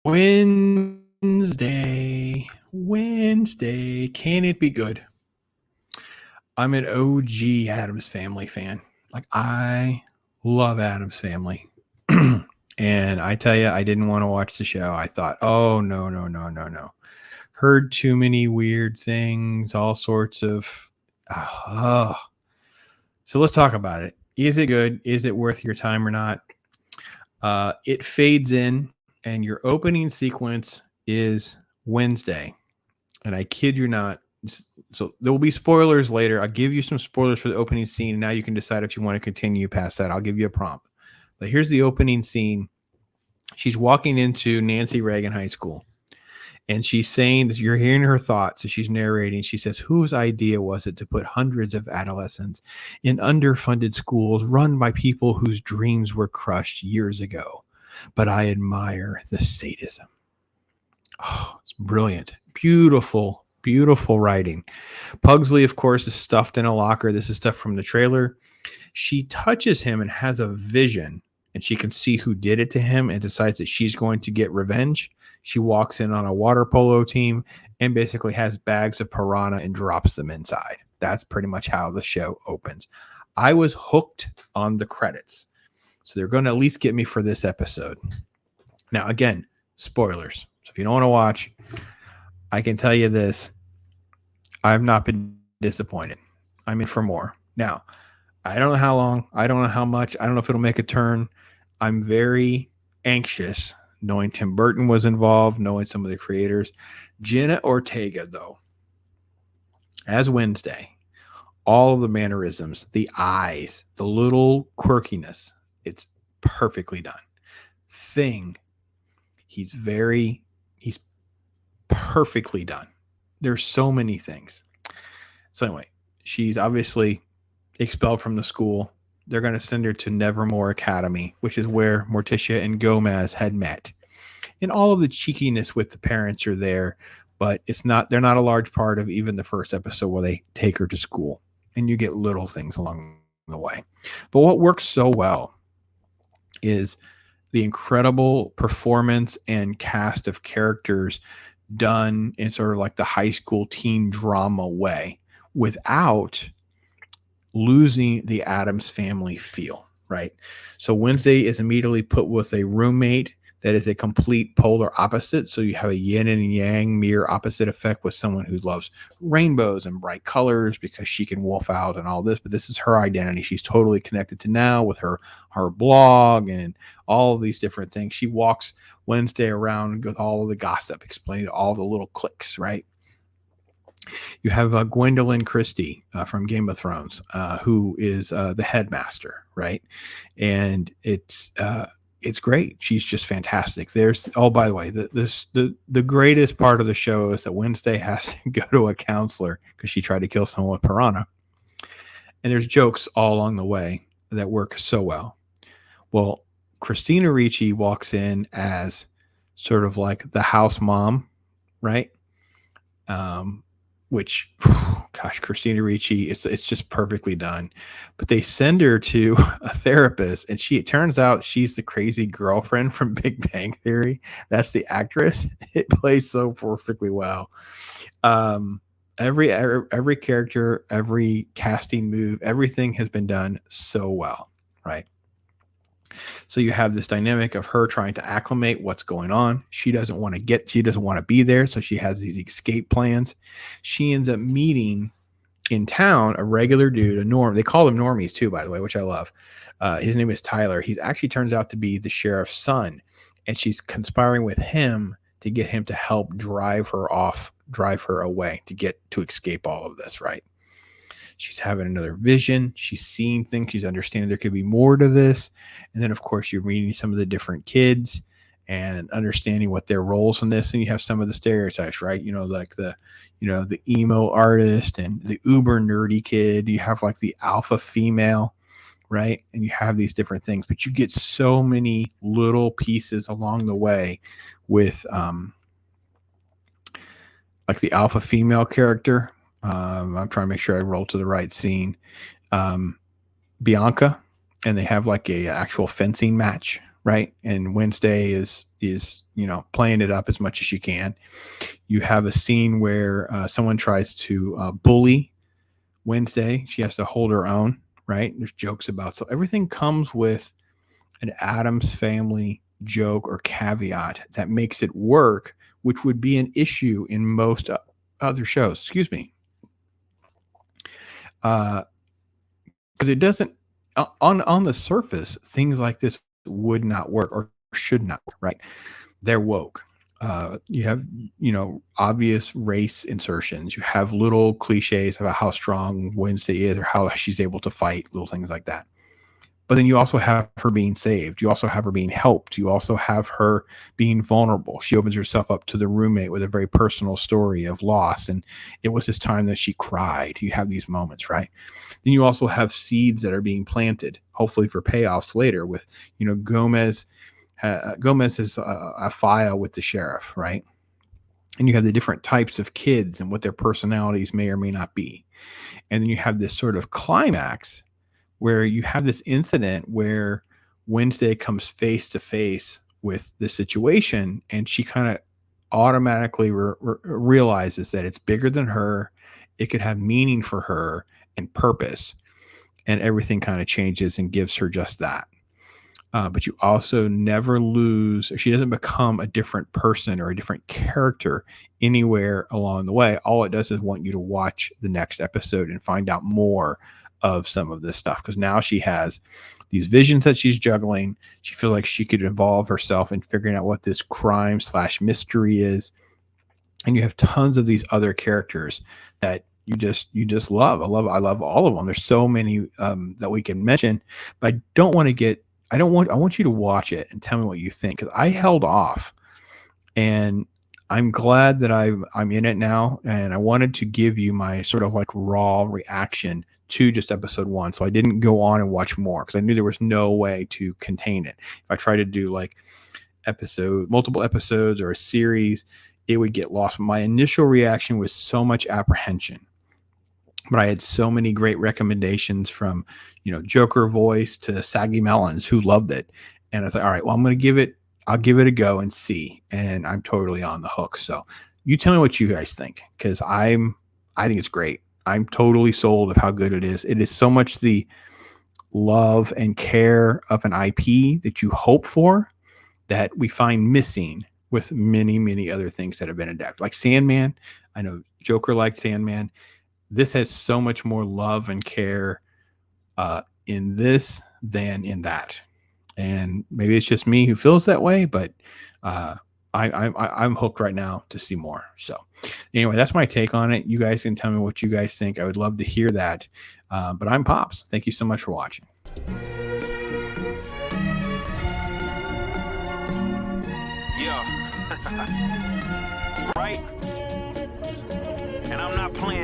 Wednesday. Can it be good? I'm an OG Addams Family fan. Like, I love Addams Family. And I tell you, I didn't want to watch the show. I thought, oh, no. Heard too many weird things, all sorts of. So let's talk about it. Is it good? Is it worth your time or not? It fades in, and your opening sequence is Wednesday. And I kid you not. So there will be spoilers later. I'll give you some spoilers for the opening scene. And now you can decide if you want to continue past that. I'll give you a prompt. But here's the opening scene. She's walking into Nancy Reagan High School. And she's saying that you're hearing her thoughts as she's narrating. She says, whose idea was it to put hundreds of adolescents in underfunded schools run by people whose dreams were crushed years ago? But I admire the sadism. Oh, it's brilliant. Beautiful writing. Pugsley, of course, is stuffed in a locker. This is stuff from the trailer. She touches him and has a vision, and she can see who did it to him and decides that she's going to get revenge. She walks in on a water polo team and basically has bags of piranha and drops them inside. That's pretty much how the show opens. I was hooked on the credits. So they're going to at least get me for this episode. Now, again, spoilers. So if you don't want to watch, I can tell you this. I've not been disappointed. I'm in for more. Now, I don't know how long. I don't know how much. I don't know if it'll make a turn. I'm very anxious knowing Tim Burton was involved, knowing some of the creators. Jenna Ortega, though, as Wednesday, all of the mannerisms, the eyes, the little quirkiness, it's perfectly done. Thing, he's perfectly done. There's so many things. So anyway, she's obviously expelled from the school. They're going to send her to Nevermore Academy, which is where Morticia and Gomez had met. And all of the cheekiness with the parents are there, but they're not a large part of even the first episode where they take her to school. And you get little things along the way. But what works so well is the incredible performance and cast of characters done in sort of like the high school teen drama way without losing the Addams Family feel, right? So Wednesday is immediately put with a roommate that is a complete polar opposite. So you have a yin and yang mirror opposite effect with someone who loves rainbows and bright colors because she can wolf out and all this, but this is her identity. She's totally connected to now with her blog and all of these different things. She walks Wednesday around with all of the gossip, explaining all the little cliques, right? You have Gwendoline Christie from Game of Thrones, who is the headmaster, right? And it's great. She's just fantastic. By the way, the greatest part of the show is that Wednesday has to go to a counselor because she tried to kill someone with piranha. And there's jokes all along the way that work so well. Well, Christina Ricci walks in as sort of like the house mom, right? Which, gosh, Christina Ricci, it's just perfectly done. But they send her to a therapist, and it turns out she's the crazy girlfriend from Big Bang Theory. That's the actress. It plays so perfectly well. Every character, every casting move, everything has been done so well, right? So you have this dynamic of her trying to acclimate what's going on. She doesn't want to be there. So she has these escape plans. She ends up meeting in town a regular dude, a norm. They call them normies too, by the way, which I love. His name is Tyler. He actually turns out to be the sheriff's son. And she's conspiring with him to get him to help drive her away to escape all of this, right? She's having another vision. She's seeing things. She's understanding there could be more to this. And then, of course, you're meeting some of the different kids and understanding what their roles in this. And you have some of the stereotypes, right? Like the emo artist and the uber nerdy kid. You have like the alpha female, right? And you have these different things. But you get so many little pieces along the way with like the alpha female character. I'm trying to make sure I roll to the right scene. Bianca, and they have like a actual fencing match, right? And Wednesday is playing it up as much as she can. You have a scene where someone tries to bully Wednesday. She has to hold her own, right? There's jokes about, so everything comes with an Addams Family joke or caveat that makes it work, which would be an issue in most other shows. Excuse me. Because it doesn't, on the surface, things like this would not work or should not, right? They're woke. You have, obvious race insertions. You have little cliches about how strong Wednesday is or how she's able to fight, little things like that. But then you also have her being saved. You also have her being helped. You also have her being vulnerable. She opens herself up to the roommate with a very personal story of loss. And it was this time that she cried. You have these moments, right? Then you also have seeds that are being planted, hopefully for payoffs later with, Gomez. Gomez is a file with the sheriff, right? And you have the different types of kids and what their personalities may or may not be. And then you have this sort of climax where you have this incident where Wednesday comes face to face with the situation, and she kind of automatically realizes that it's bigger than her. It could have meaning for her and purpose, and everything kind of changes and gives her just that. But you also never lose. She doesn't become a different person or a different character anywhere along the way. All it does is want you to watch the next episode and find out more of some of this stuff, because now she has these visions that she's juggling. She feels like she could involve herself in figuring out what this crime / mystery is. And you have tons of these other characters that you just love. I love all of them. There's so many that we can mention, but I want you to watch it and tell me what you think, because I held off, and I'm glad that I'm in it now. And I wanted to give you my sort of like raw reaction to just episode 1. So I didn't go on and watch more because I knew there was no way to contain it. If I tried to do like multiple episodes or a series, it would get lost. My initial reaction was so much apprehension, but I had so many great recommendations from, Joker Voice to Saggy Melons who loved it. And I was like, all right, well, I'll give it a go and see. And I'm totally on the hook. So you tell me what you guys think, because I think it's great. I'm totally sold of how good it is. It is so much the love and care of an IP that you hope for that we find missing with many, many other things that have been adapted. Like Sandman. I know Joker liked Sandman. This has so much more love and care in this than in that. And maybe it's just me who feels that way, but I'm hooked right now to see more. So anyway, that's my take on it. You guys can tell me what you guys think. I would love to hear that. But I'm Pops. Thank you so much for watching. Yeah. Right? And I'm not playing.